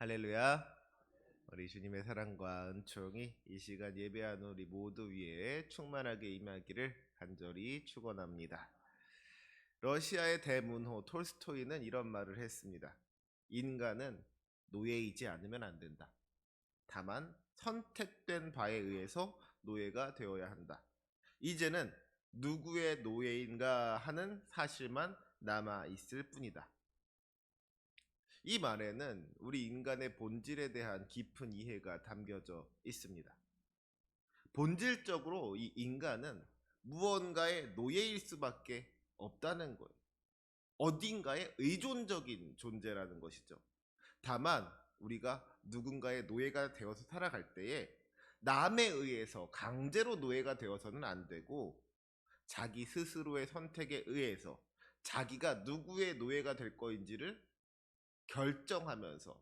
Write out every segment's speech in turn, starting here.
할렐루야. 우리 주님의 사랑과 은총이 이 시간 예배하는 우리 모두 위에 충만하게 임하기를 간절히 축원합니다. 러시아의 대문호 톨스토이는 이런 말을 했습니다. 인간은 노예이지 않으면 안 된다. 다만 선택된 바에 의해서 노예가 되어야 한다. 이제는 누구의 노예인가 하는 사실만 남아 있을 뿐이다. 이 말에는 우리 인간의 본질에 대한 깊은 이해가 담겨져 있습니다. 본질적으로 이 인간은 무언가의 노예일 수밖에 없다는 거예요. 어딘가에 의존적인 존재라는 것이죠. 다만 우리가 누군가의 노예가 되어서 살아갈 때에 남에 의해서 강제로 노예가 되어서는 안 되고 자기 스스로의 선택에 의해서 자기가 누구의 노예가 될 거인지를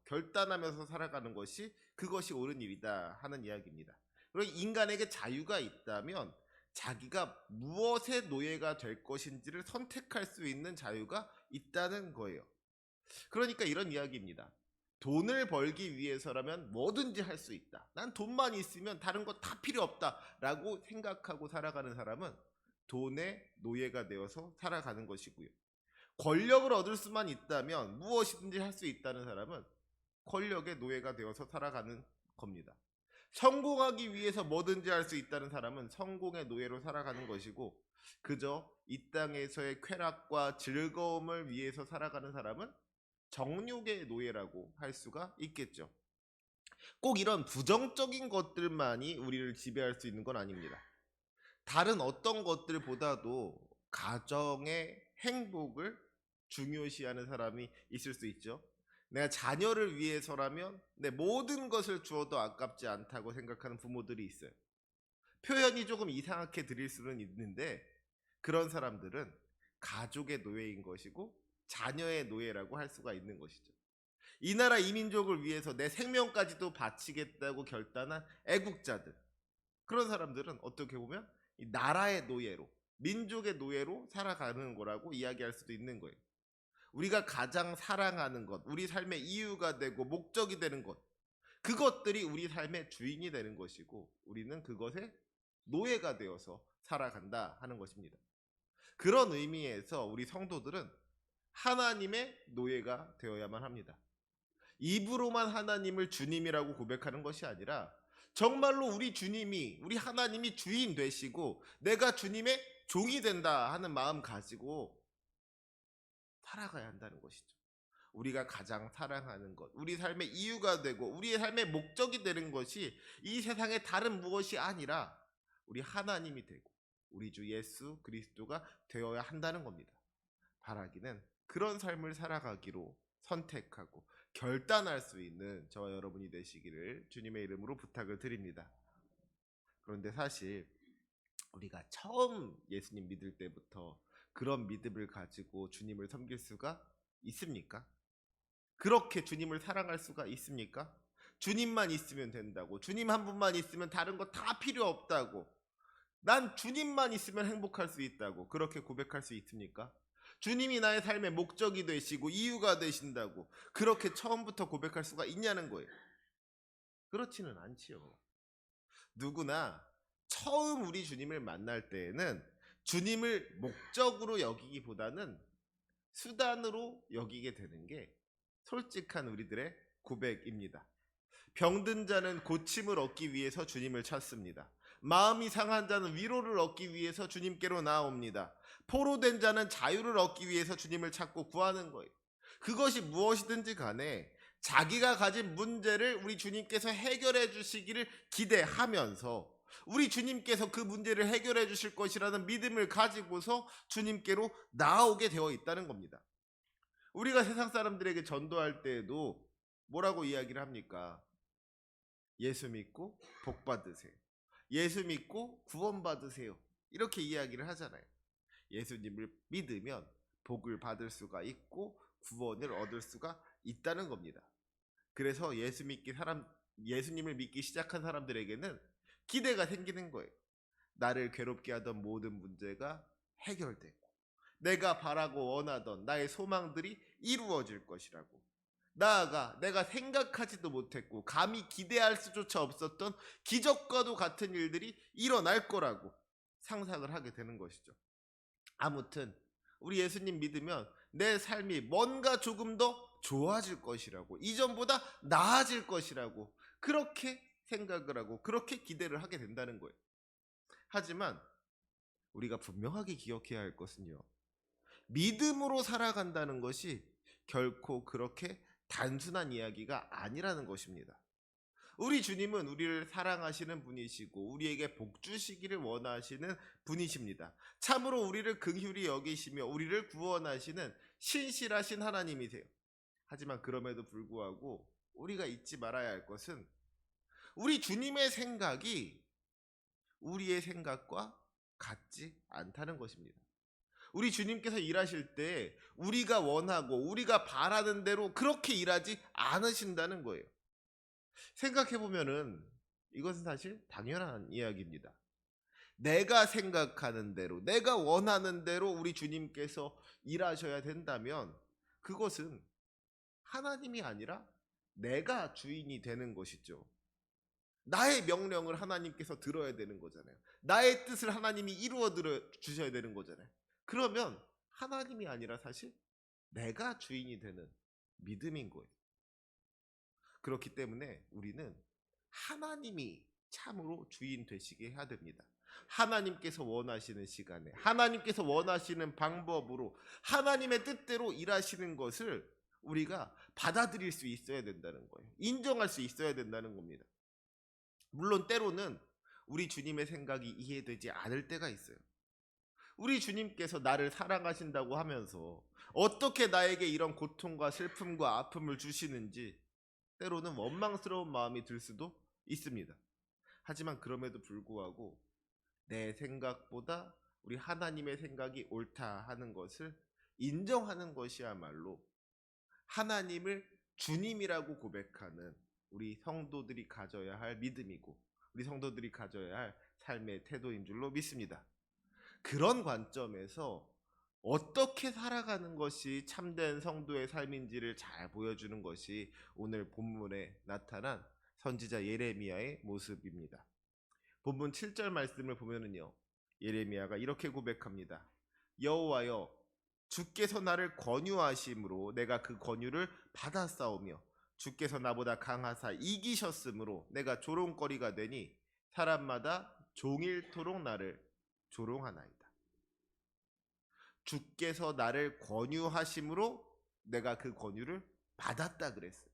결단하면서 살아가는 것이 그것이 옳은 일이다 하는 이야기입니다. 그리고 인간에게 자유가 있다면 자기가 무엇의 노예가 될 것인지를 선택할 수 있는 자유가 있다는 거예요. 그러니까 이런 이야기입니다. 돈을 벌기 위해서라면 뭐든지 할 수 있다. 난 돈만 있으면 다른 거 다 필요 없다라고 생각하고 살아가는 사람은 돈의 노예가 되어서 살아가는 것이고요. 권력을 얻을 수만 있다면 무엇이든지 할 수 있다는 사람은 권력의 노예가 되어서 살아가는 겁니다. 성공하기 위해서 뭐든지 할 수 있다는 사람은 성공의 노예로 살아가는 것이고, 그저 이 땅에서의 쾌락과 즐거움을 위해서 살아가는 사람은 정욕의 노예라고 할 수가 있겠죠. 꼭 이런 부정적인 것들만이 우리를 지배할 수 있는 건 아닙니다. 다른 어떤 것들보다도 가정의 행복을 중요시하는 사람이 있을 수 있죠. 내가 자녀를 위해서라면 내 모든 것을 주어도 아깝지 않다고 생각하는 부모들이 있어요. 표현이 조금 이상하게 들릴 수는 있는데 그런 사람들은 가족의 노예인 것이고 자녀의 노예라고 할 수가 있는 것이죠. 이 나라 이 민족을 위해서 내 생명까지도 바치겠다고 결단한 애국자들, 그런 사람들은 어떻게 보면 이 나라의 노예로, 민족의 노예로 살아가는 거라고 이야기할 수도 있는 거예요. 우리가 가장 사랑하는 것, 우리 삶의 이유가 되고 목적이 되는 것, 그것들이 우리 삶의 주인이 되는 것이고 우리는 그것의 노예가 되어서 살아간다 하는 것입니다. 그런 의미에서 우리 성도들은 하나님의 노예가 되어야만 합니다. 입으로만 하나님을 주님이라고 고백하는 것이 아니라 정말로 우리 주님이, 우리 하나님이 주인 되시고 내가 주님의 종이 된다 하는 마음 가지고 살아가야 한다는 것이죠. 우리가 가장 사랑하는 것, 우리 삶의 이유가 되고 우리의 삶의 목적이 되는 것이 이 세상의 다른 무엇이 아니라 우리 하나님이 되고 우리 주 예수 그리스도가 되어야 한다는 겁니다. 바라기는 그런 삶을 살아가기로 선택하고 결단할 수 있는 저와 여러분이 되시기를 주님의 이름으로 부탁을 드립니다. 그런데 사실 우리가 처음 예수님 믿을 때부터 그런 믿음을 가지고 주님을 섬길 수가 있습니까? 그렇게 주님을 사랑할 수가 있습니까? 주님만 있으면 된다고, 주님 한 분만 있으면 다른 거 다 필요 없다고, 난 주님만 있으면 행복할 수 있다고 그렇게 고백할 수 있습니까? 주님이 나의 삶의 목적이 되시고 이유가 되신다고 그렇게 처음부터 고백할 수가 있냐는 거예요. 그렇지는 않지요. 누구나 처음 우리 주님을 만날 때에는 주님을 목적으로 여기기보다는 수단으로 여기게 되는 게 솔직한 우리들의 고백입니다. 병든 자는 고침을 얻기 위해서 주님을 찾습니다. 마음이 상한 자는 위로를 얻기 위해서 주님께로 나옵니다. 포로된 자는 자유를 얻기 위해서 주님을 찾고 구하는 거예요. 그것이 무엇이든지 간에 자기가 가진 문제를 우리 주님께서 해결해 주시기를 기대하면서 우리 주님께서 그 문제를 해결해 주실 것이라는 믿음을 가지고서 주님께로 나오게 되어 있다는 겁니다. 우리가 세상 사람들에게 전도할 때에도 뭐라고 이야기를 합니까? 예수 믿고 복 받으세요. 예수 믿고 구원 받으세요. 이렇게 이야기를 하잖아요. 예수님을 믿으면 복을 받을 수가 있고 구원을 얻을 수가 있다는 겁니다. 그래서 예수님을 믿기 시작한 사람들에게는 기대가 생기는 거예요. 나를 괴롭게 하던 모든 문제가 해결되고 내가 바라고 원하던 나의 소망들이 이루어질 것이라고, 나아가 내가 생각하지도 못했고 감히 기대할 수조차 없었던 기적과도 같은 일들이 일어날 거라고 상상을 하게 되는 것이죠. 아무튼 우리 예수님 믿으면 내 삶이 뭔가 조금 더 좋아질 것이라고, 이전보다 나아질 것이라고 그렇게 생각을 하고 그렇게 기대를 하게 된다는 거예요. 하지만 우리가 분명하게 기억해야 할 것은요, 믿음으로 살아간다는 것이 결코 그렇게 단순한 이야기가 아니라는 것입니다. 우리 주님은 우리를 사랑하시는 분이시고 우리에게 복 주시기를 원하시는 분이십니다. 참으로 우리를 긍휼히 여기시며 우리를 구원하시는 신실하신 하나님이세요. 하지만 그럼에도 불구하고 우리가 잊지 말아야 할 것은 우리 주님의 생각이 우리의 생각과 같지 않다는 것입니다. 우리 주님께서 일하실 때 우리가 원하고 우리가 바라는 대로 그렇게 일하지 않으신다는 거예요. 생각해보면은 이것은 사실 당연한 이야기입니다. 내가 생각하는 대로, 내가 원하는 대로 우리 주님께서 일하셔야 된다면 그것은 하나님이 아니라 내가 주인이 되는 것이죠. 나의 명령을 하나님께서 들어야 되는 거잖아요. 나의 뜻을 하나님이 이루어 주셔야 되는 거잖아요. 그러면 하나님이 아니라 사실 내가 주인이 되는 믿음인 거예요. 그렇기 때문에 우리는 하나님이 참으로 주인 되시게 해야 됩니다. 하나님께서 원하시는 시간에, 하나님께서 원하시는 방법으로, 하나님의 뜻대로 일하시는 것을 우리가 받아들일 수 있어야 된다는 거예요. 인정할 수 있어야 된다는 겁니다. 물론 때로는 우리 주님의 생각이 이해되지 않을 때가 있어요. 우리 주님께서 나를 사랑하신다고 하면서 어떻게 나에게 이런 고통과 슬픔과 아픔을 주시는지 때로는 원망스러운 마음이 들 수도 있습니다. 하지만 그럼에도 불구하고 내 생각보다 우리 하나님의 생각이 옳다 하는 것을 인정하는 것이야말로 하나님을 주님이라고 고백하는 우리 성도들이 가져야 할 믿음이고 우리 성도들이 가져야 할 삶의 태도인 줄로 믿습니다. 그런 관점에서 어떻게 살아가는 것이 참된 성도의 삶인지를 잘 보여주는 것이 오늘 본문에 나타난 선지자 예레미야의 모습입니다. 본문 7절 말씀을 보면은요, 예레미야가 이렇게 고백합니다. 여호와여, 주께서 나를 권유하심으로 내가 그 권유를 받았사오며 주께서 나보다 강하사 이기셨으므로 내가 조롱거리가 되니 사람마다 종일토록 나를 조롱하나이다. 주께서 나를 권유하심으로 내가 그 권유를 받았다 그랬어요.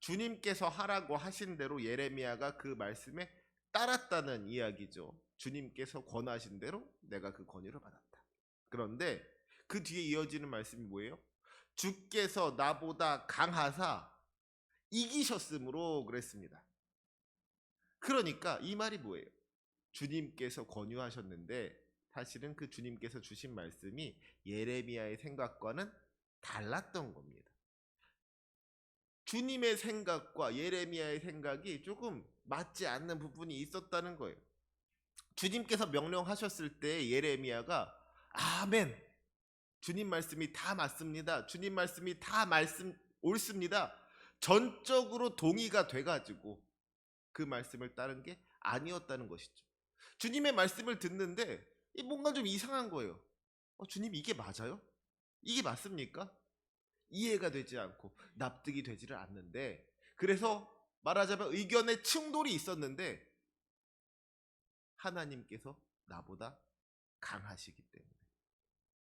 주님께서 하라고 하신 대로 예레미야가 그 말씀에 따랐다는 이야기죠. 주님께서 권하신 대로 내가 그 권유를 받았다. 그런데 그 뒤에 이어지는 말씀이 뭐예요? 주께서 나보다 강하사 이기셨으므로 그랬습니다. 그러니까 이 말이 뭐예요? 주님께서 권유하셨는데 사실은 그 주님께서 주신 말씀이 예레미야의 생각과는 달랐던 겁니다. 주님의 생각과 예레미야의 생각이 조금 맞지 않는 부분이 있었다는 거예요. 주님께서 명령하셨을 때 예레미야가 아멘, 주님 말씀이 다 맞습니다, 주님 말씀이 다 옳습니다, 전적으로 동의가 돼가지고 그 말씀을 따른 게 아니었다는 것이죠. 주님의 말씀을 듣는데 뭔가 좀 이상한 거예요. 주님 이게 맞아요? 이게 맞습니까? 이해가 되지 않고 납득이 되지를 않는데, 그래서 말하자면 의견의 충돌이 있었는데 하나님께서 나보다 강하시기 때문에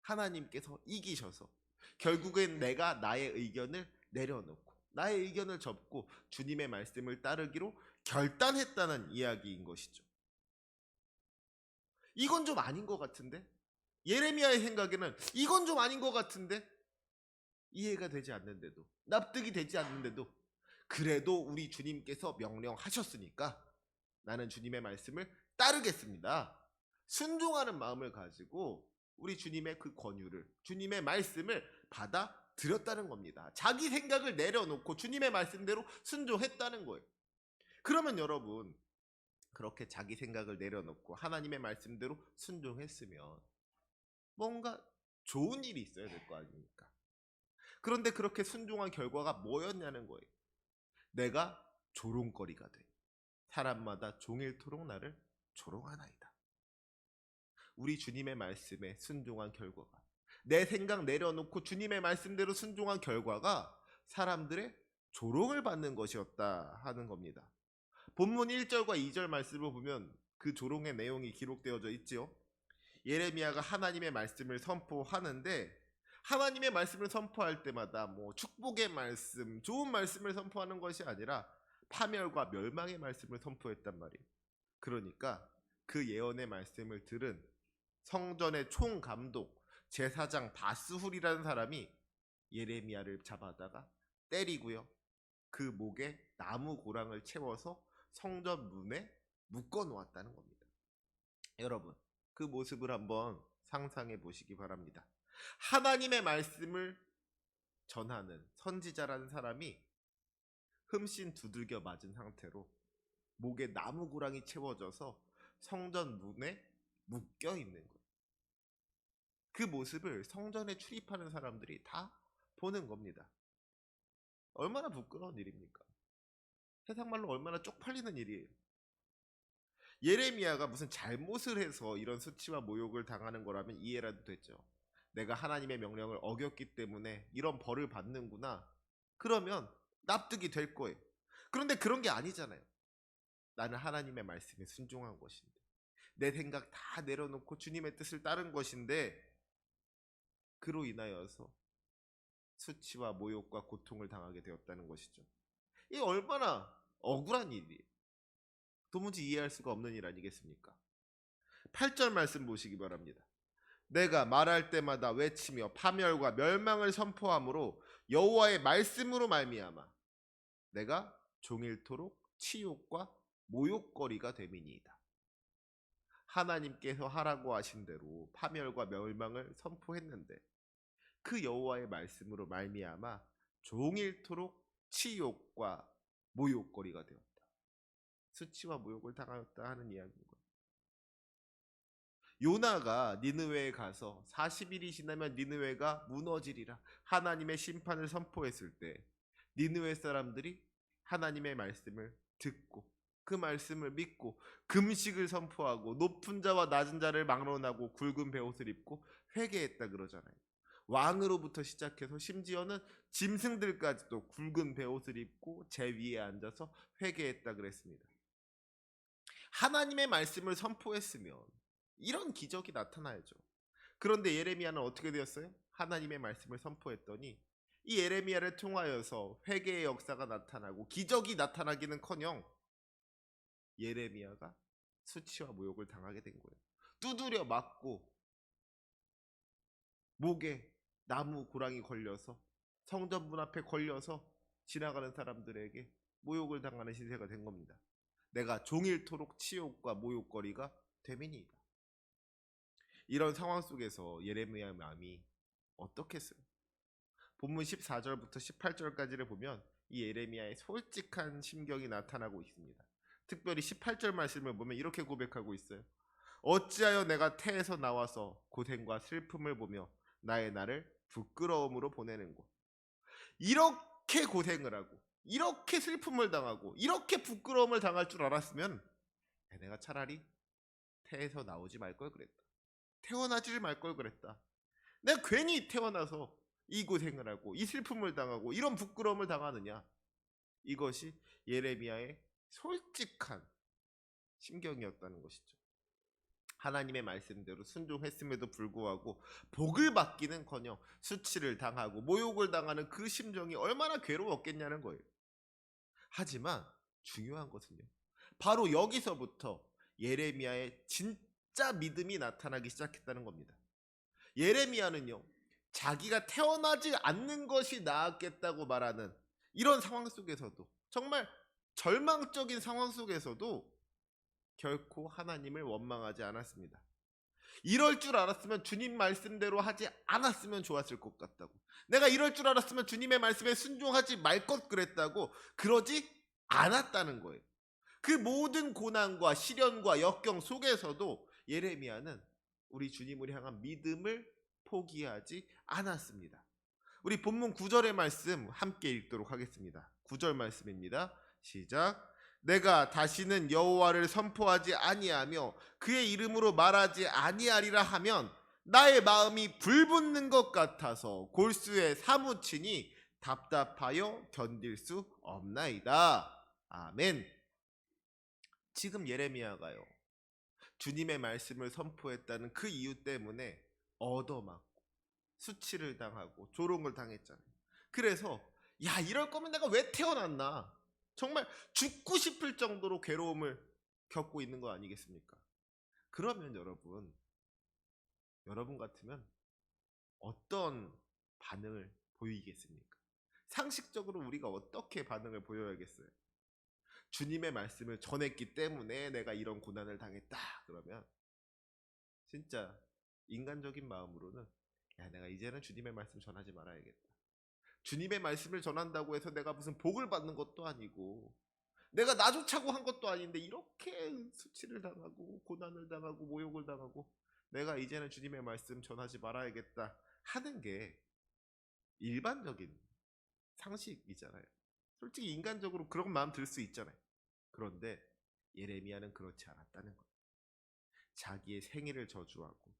하나님께서 이기셔서 결국엔 내가 나의 의견을 내려놓고 나의 의견을 접고 주님의 말씀을 따르기로 결단했다는 이야기인 것이죠. 이건 좀 아닌 것 같은데, 예레미야의 생각에는 이건 좀 아닌 것 같은데, 이해가 되지 않는데도, 납득이 되지 않는데도 그래도 우리 주님께서 명령하셨으니까 나는 주님의 말씀을 따르겠습니다, 순종하는 마음을 가지고 우리 주님의 그 권유를, 주님의 말씀을 받아들였다는 겁니다. 자기 생각을 내려놓고 주님의 말씀대로 순종했다는 거예요. 그러면 여러분, 그렇게 자기 생각을 내려놓고 하나님의 말씀대로 순종했으면 뭔가 좋은 일이 있어야 될 거 아닙니까? 그런데 그렇게 순종한 결과가 뭐였냐는 거예요. 내가 조롱거리가 돼. 사람마다 종일토록 나를 조롱하나이다. 우리 주님의 말씀에 순종한 결과가, 내 생각 내려놓고 주님의 말씀대로 순종한 결과가 사람들의 조롱을 받는 것이었다 하는 겁니다. 본문 1절과 2절 말씀을 보면 그 조롱의 내용이 기록되어져 있지요. 예레미야가 하나님의 말씀을 선포하는데, 하나님의 말씀을 선포할 때마다 뭐 축복의 말씀, 좋은 말씀을 선포하는 것이 아니라 파멸과 멸망의 말씀을 선포했단 말이에요. 그러니까 그 예언의 말씀을 들은 성전의 총감독 제사장 바스훌이라는 사람이 예레미야를 잡아다가 때리고요, 그 목에 나무 고랑을 채워서 성전 문에 묶어 놓았다는 겁니다. 여러분, 그 모습을 한번 상상해 보시기 바랍니다. 하나님의 말씀을 전하는 선지자라는 사람이 흠씬 두들겨 맞은 상태로 목에 나무 고랑이 채워져서 성전 문에 묶여 있는 거예요. 그 모습을 성전에 출입하는 사람들이 다 보는 겁니다. 얼마나 부끄러운 일입니까? 세상 말로 얼마나 쪽팔리는 일이에요. 예레미야가 무슨 잘못을 해서 이런 수치와 모욕을 당하는 거라면 이해라도 됐죠. 내가 하나님의 명령을 어겼기 때문에 이런 벌을 받는구나, 그러면 납득이 될 거예요. 그런데 그런 게 아니잖아요. 나는 하나님의 말씀에 순종한 것인데, 내 생각 다 내려놓고 주님의 뜻을 따른 것인데, 그로 인하여서 수치와 모욕과 고통을 당하게 되었다는 것이죠. 이게 얼마나 억울한 일이에요. 도무지 이해할 수가 없는 일 아니겠습니까? 8절 말씀 보시기 바랍니다. 내가 말할 때마다 외치며 파멸과 멸망을 선포함으로 여호와의 말씀으로 말미암아 내가 종일토록 치욕과 모욕거리가 됨이니이다. 하나님께서 하라고 하신 대로 파멸과 멸망을 선포했는데 그 여호와의 말씀으로 말미암아 종일토록 치욕과 모욕거리가 되었다. 수치와 모욕을 당하였다 하는 이야기인 거예요. 요나가 니느웨에 가서 40일이 지나면 니느웨가 무너지리라 하나님의 심판을 선포했을 때 니느웨 사람들이 하나님의 말씀을 듣고 그 말씀을 믿고 금식을 선포하고 높은 자와 낮은 자를 막론하고 굵은 베옷을 입고 회개했다 그러잖아요. 왕으로부터 시작해서 심지어는 짐승들까지도 굵은 베옷을 입고 제 위에 앉아서 회개했다 그랬습니다. 하나님의 말씀을 선포했으면 이런 기적이 나타나야죠. 그런데 예레미야는 어떻게 되었어요? 하나님의 말씀을 선포했더니 이 예레미야를 통하여서 회개의 역사가 나타나고 기적이 나타나기는커녕 예레미야가 수치와 모욕을 당하게 된 거예요. 두드려 맞고 목에 나무 고랑이 걸려서 성전 문 앞에 걸려서 지나가는 사람들에게 모욕을 당하는 시세가 된 겁니다. 내가 종일토록 치욕과 모욕거리가 되민이다. 이런 상황 속에서 예레미야의 마음이 어떻겠어요? 본문 14절부터 18절까지를 보면 이 예레미야의 솔직한 심경이 나타나고 있습니다. 특별히 18절 말씀을 보면 이렇게 고백하고 있어요. 어찌하여 내가 태에서 나와서 고생과 슬픔을 보며 나의 날을 부끄러움으로 보내는고. 이렇게 고생을 하고 이렇게 슬픔을 당하고 이렇게 부끄러움을 당할 줄 알았으면 내가 차라리 태에서 나오지 말 걸 그랬다. 태어나지 말 걸 그랬다. 내가 괜히 태어나서 이 고생을 하고 이 슬픔을 당하고 이런 부끄러움을 당하느냐. 이것이 예레미야의 솔직한 심경이었다는 것이죠. 하나님의 말씀대로 순종했음에도 불구하고 복을 받기는커녕 수치를 당하고 모욕을 당하는 그 심정이 얼마나 괴로웠겠냐는 거예요. 하지만 중요한 것은요, 바로 여기서부터 예레미야의 진짜 믿음이 나타나기 시작했다는 겁니다. 예레미야는요, 자기가 태어나지 않는 것이 나았겠다고 말하는 이런 상황 속에서도, 정말 절망적인 상황 속에서도 결코 하나님을 원망하지 않았습니다. 이럴 줄 알았으면 주님 말씀대로 하지 않았으면 좋았을 것 같다고, 내가 이럴 줄 알았으면 주님의 말씀에 순종하지 말 것 그랬다고 그러지 않았다는 거예요. 그 모든 고난과 시련과 역경 속에서도 예레미야는 우리 주님을 향한 믿음을 포기하지 않았습니다. 우리 본문 9절의 말씀 함께 읽도록 하겠습니다. 9절 말씀입니다. 시작. 내가 다시는 여호와를 선포하지 아니하며 그의 이름으로 말하지 아니하리라 하면 나의 마음이 불붙는 것 같아서 골수에 사무치니 답답하여 견딜 수 없나이다. 아멘. 지금 예레미야가요, 주님의 말씀을 선포했다는 그 이유 때문에 얻어맞고 수치를 당하고 조롱을 당했잖아요. 그래서 야, 이럴 거면 내가 왜 태어났나, 정말 죽고 싶을 정도로 괴로움을 겪고 있는 거 아니겠습니까? 그러면 여러분 같으면 어떤 반응을 보이겠습니까? 상식적으로 우리가 어떻게 반응을 보여야겠어요? 주님의 말씀을 전했기 때문에 내가 이런 고난을 당했다 그러면 진짜 인간적인 마음으로는 야, 내가 이제는 주님의 말씀 전하지 말아야겠다. 주님의 말씀을 전한다고 해서 내가 무슨 복을 받는 것도 아니고 내가 나 좋자고 한 것도 아닌데 이렇게 수치를 당하고 고난을 당하고 모욕을 당하고 내가 이제는 주님의 말씀 전하지 말아야겠다 하는 게 일반적인 상식이잖아요. 솔직히 인간적으로 그런 마음 들 수 있잖아요. 그런데 예레미야는 그렇지 않았다는 거예요. 자기의 생애를 저주하고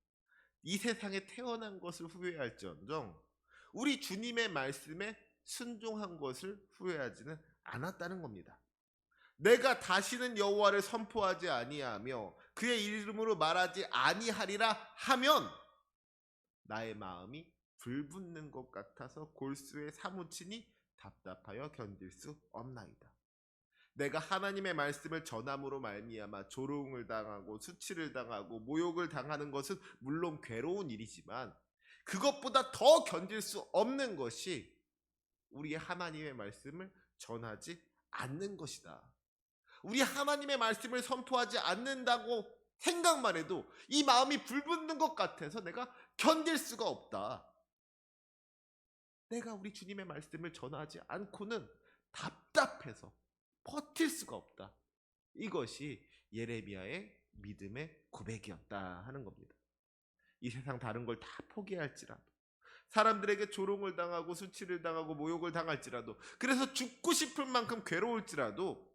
이 세상에 태어난 것을 후회할지언정 우리 주님의 말씀에 순종한 것을 후회하지는 않았다는 겁니다. 내가 다시는 여호와를 선포하지 아니하며 그의 이름으로 말하지 아니하리라 하면 나의 마음이 불붙는 것 같아서 골수에 사무치니 답답하여 견딜 수 없나이다. 내가 하나님의 말씀을 전함으로 말미암아 조롱을 당하고 수치를 당하고 모욕을 당하는 것은 물론 괴로운 일이지만 그것보다 더 견딜 수 없는 것이 우리 하나님의 말씀을 전하지 않는 것이다. 우리 하나님의 말씀을 선포하지 않는다고 생각만 해도 이 마음이 불붙는 것 같아서 내가 견딜 수가 없다. 내가 우리 주님의 말씀을 전하지 않고는 답답해서 버틸 수가 없다. 이것이 예레미야의 믿음의 고백이었다 하는 겁니다. 이 세상 다른 걸 다 포기할지라도, 사람들에게 조롱을 당하고 수치를 당하고 모욕을 당할지라도, 그래서 죽고 싶을 만큼 괴로울지라도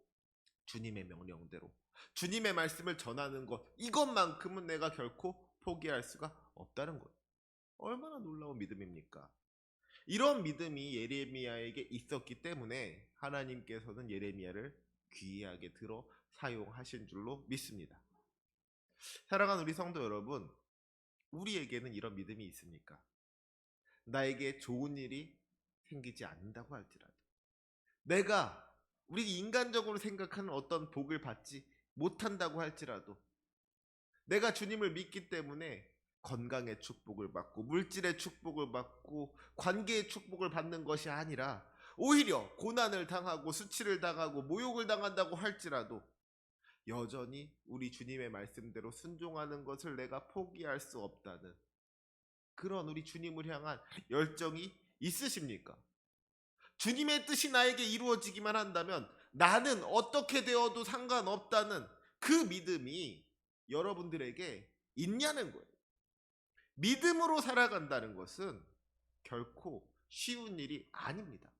주님의 명령대로 주님의 말씀을 전하는 것, 이것만큼은 내가 결코 포기할 수가 없다는 것. 얼마나 놀라운 믿음입니까? 이런 믿음이 예레미야에게 있었기 때문에 하나님께서는 예레미야를 귀하게 들어 사용하신 줄로 믿습니다. 사랑하는 우리 성도 여러분, 우리에게는 이런 믿음이 있습니까? 나에게 좋은 일이 생기지 않는다고 할지라도, 내가 우리 인간적으로 생각하는 어떤 복을 받지 못한다고 할지라도, 내가 주님을 믿기 때문에 건강의 축복을 받고 물질의 축복을 받고 관계의 축복을 받는 것이 아니라 오히려 고난을 당하고 수치를 당하고 모욕을 당한다고 할지라도 여전히 우리 주님의 말씀대로 순종하는 것을 내가 포기할 수 없다는 그런 우리 주님을 향한 열정이 있으십니까? 주님의 뜻이 나에게 이루어지기만 한다면 나는 어떻게 되어도 상관없다는 그 믿음이 여러분들에게 있냐는 거예요. 믿음으로 살아간다는 것은 결코 쉬운 일이 아닙니다.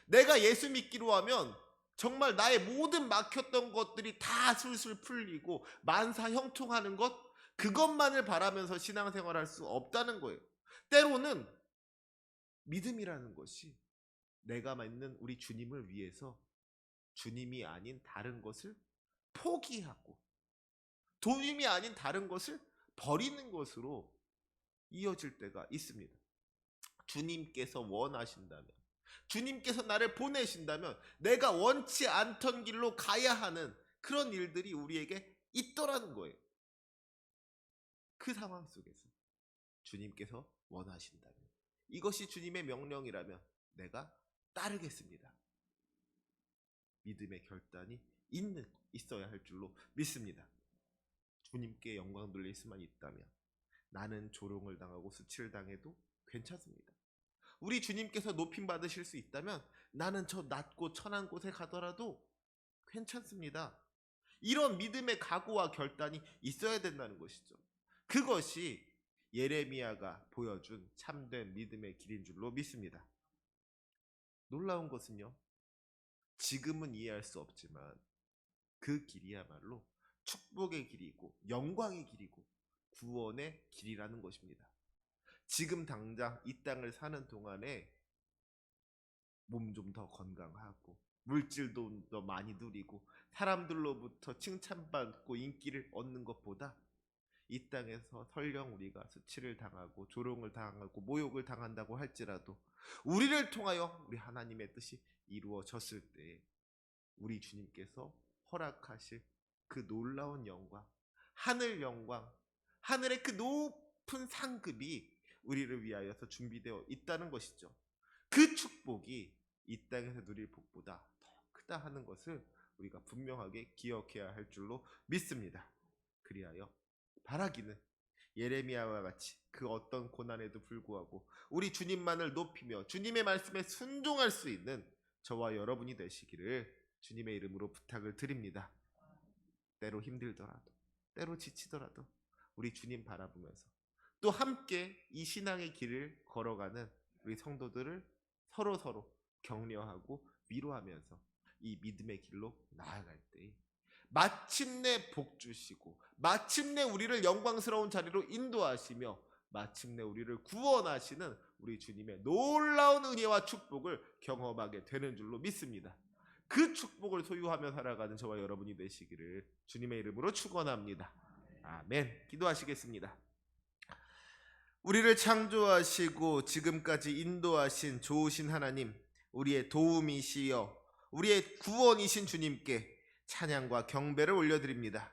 내가 예수 믿기로 하면 정말 나의 모든 막혔던 것들이 다 술술 풀리고 만사 형통하는 것, 그것만을 바라면서 신앙생활할 수 없다는 거예요. 때로는 믿음이라는 것이 내가 믿는 우리 주님을 위해서 주님이 아닌 다른 것을 포기하고 도움이 아닌 다른 것을 버리는 것으로 이어질 때가 있습니다. 주님께서 원하신다면, 주님께서 나를 보내신다면 내가 원치 않던 길로 가야 하는 그런 일들이 우리에게 있더라는 거예요. 그 상황 속에서 주님께서 원하신다면, 이것이 주님의 명령이라면 내가 따르겠습니다. 믿음의 결단이 있어야 할 줄로 믿습니다. 주님께 영광 돌릴 수만 있다면 나는 조롱을 당하고 수치를 당해도 괜찮습니다. 우리 주님께서 높임 받으실 수 있다면 나는 저 낮고 천한 곳에 가더라도 괜찮습니다. 이런 믿음의 각오와 결단이 있어야 된다는 것이죠. 그것이 예레미야가 보여준 참된 믿음의 길인 줄로 믿습니다. 놀라운 것은요, 지금은 이해할 수 없지만 그 길이야말로 축복의 길이고 영광의 길이고 구원의 길이라는 것입니다. 지금 당장 이 땅을 사는 동안에 몸 좀 더 건강하고 물질도 더 많이 누리고 사람들로부터 칭찬받고 인기를 얻는 것보다 이 땅에서 설령 우리가 수치를 당하고 조롱을 당하고 모욕을 당한다고 할지라도 우리를 통하여 우리 하나님의 뜻이 이루어졌을 때 우리 주님께서 허락하실 그 놀라운 영광, 하늘 영광, 하늘의 그 높은 상급이 우리를 위하여서 준비되어 있다는 것이죠. 그 축복이 이 땅에서 누릴 복보다 더 크다 하는 것을 우리가 분명하게 기억해야 할 줄로 믿습니다. 그리하여 바라기는 예레미야와 같이 그 어떤 고난에도 불구하고 우리 주님만을 높이며 주님의 말씀에 순종할 수 있는 저와 여러분이 되시기를 주님의 이름으로 부탁을 드립니다. 때로 힘들더라도 때로 지치더라도 우리 주님 바라보면서 또 함께 이 신앙의 길을 걸어가는 우리 성도들을 서로 격려하고 위로하면서 이 믿음의 길로 나아갈 때 마침내 복 주시고 마침내 우리를 영광스러운 자리로 인도하시며 마침내 우리를 구원하시는 우리 주님의 놀라운 은혜와 축복을 경험하게 되는 줄로 믿습니다. 그 축복을 소유하며 살아가는 저와 여러분이 되시기를 주님의 이름으로 축원합니다. 아멘. 기도하시겠습니다. 우리를 창조하시고 지금까지 인도하신 좋으신 하나님, 우리의 도움이시여 우리의 구원이신 주님께 찬양과 경배를 올려드립니다.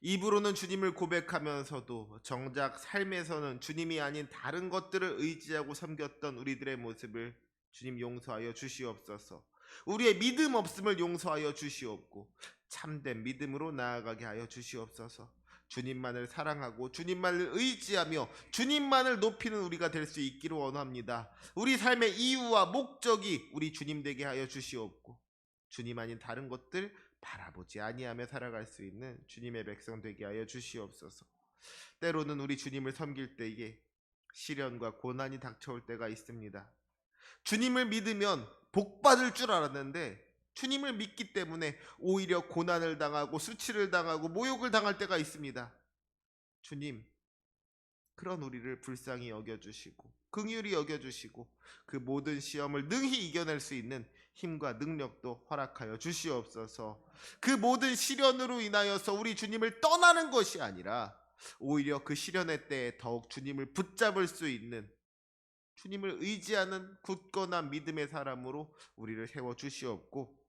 입으로는 주님을 고백하면서도 정작 삶에서는 주님이 아닌 다른 것들을 의지하고 섬겼던 우리들의 모습을 주님 용서하여 주시옵소서. 우리의 믿음 없음을 용서하여 주시옵고 참된 믿음으로 나아가게 하여 주시옵소서. 주님만을 사랑하고 주님만을 의지하며 주님만을 높이는 우리가 될 수 있기를 원합니다. 우리 삶의 이유와 목적이 우리 주님 되게 하여 주시옵고 주님 아닌 다른 것들 바라보지 아니하며 살아갈 수 있는 주님의 백성 되게 하여 주시옵소서. 때로는 우리 주님을 섬길 때에 시련과 고난이 닥쳐올 때가 있습니다. 주님을 믿으면 복 받을 줄 알았는데 주님을 믿기 때문에 오히려 고난을 당하고 수치를 당하고 모욕을 당할 때가 있습니다. 주님, 그런 우리를 불쌍히 여겨주시고 긍휼히 여겨주시고 그 모든 시험을 능히 이겨낼 수 있는 힘과 능력도 허락하여 주시옵소서. 그 모든 시련으로 인하여서 우리 주님을 떠나는 것이 아니라 오히려 그 시련의 때에 더욱 주님을 붙잡을 수 있는 주님을 의지하는 굳건한 믿음의 사람으로 우리를 세워주시옵고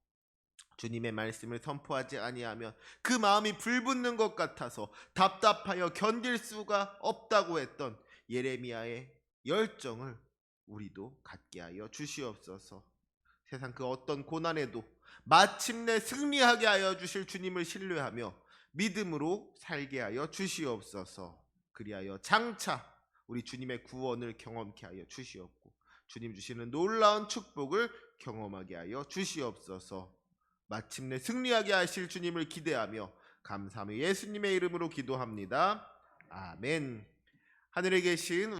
주님의 말씀을 선포하지 아니하면 그 마음이 불붙는 것 같아서 답답하여 견딜 수가 없다고 했던 예레미야의 열정을 우리도 갖게 하여 주시옵소서. 세상 그 어떤 고난에도 마침내 승리하게 하여 주실 주님을 신뢰하며 믿음으로 살게 하여 주시옵소서. 그리하여 장차 우리 주님의 구원을 경험케 하여 주시옵고 주님 주시는 놀라운 축복을 경험하게 하여 주시옵소서. 마침내 승리하게 하실 주님을 기대하며 감사하며 예수님의 이름으로 기도합니다. 아멘. 하늘에 계신